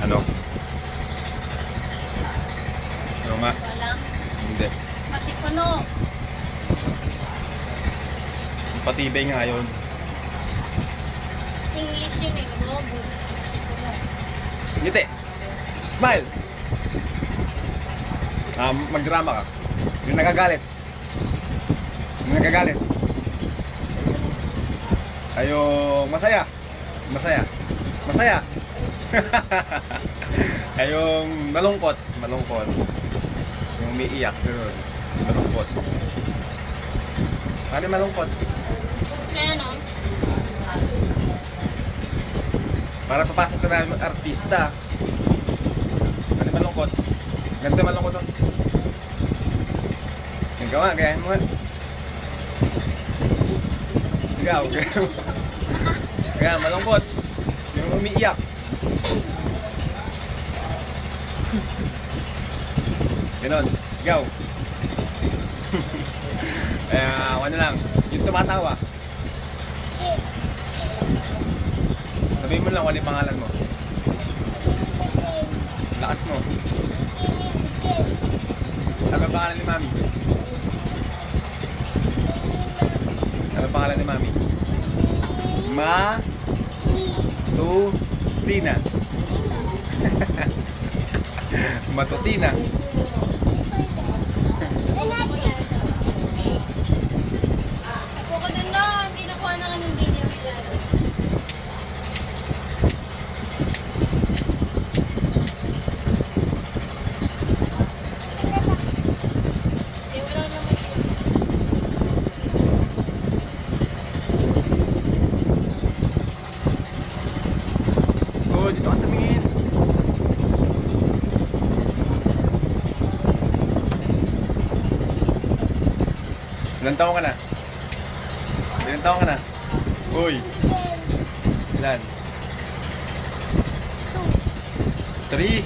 Ano? Ano nga? Walang Hindi. pati puno. Patibay nga yun. English yun eh. Robust. Pati puno. Ngiti. Smile. Magdrama ka. Yung nagagalit. Yung nagagalit. Ayo, masaya. Masaya. Masaya. Ayong malungkot. Malungkot. Yung umiiyak. Ganun. Malungkot. Ano yung malungkot? Kaya no? Para papasok ka na ng artista. Ano yung malungkot? Ganito yung malungkot. Oh. Ikaw nga, gayahin mo nga. Ikaw, gayahin mo. Kaya malungkot. Yung umiiyak. Ganon. Ikaw. Ano lang. Yung tumatawa. Sabihin mo lang kung ano yung pangalan mo. Lakas mo. Ano ang pangalan ni Mami? Ano ang pangalan ni Mami? Matutina. Matutina. Ako ko dun no. Hindi nakuha na ka ng video masyado. Hindi, walang naman yun. Oh, dito ka tumingin. Ilan taon ka na? Ilan taon ka na? Uy! Ilan? 3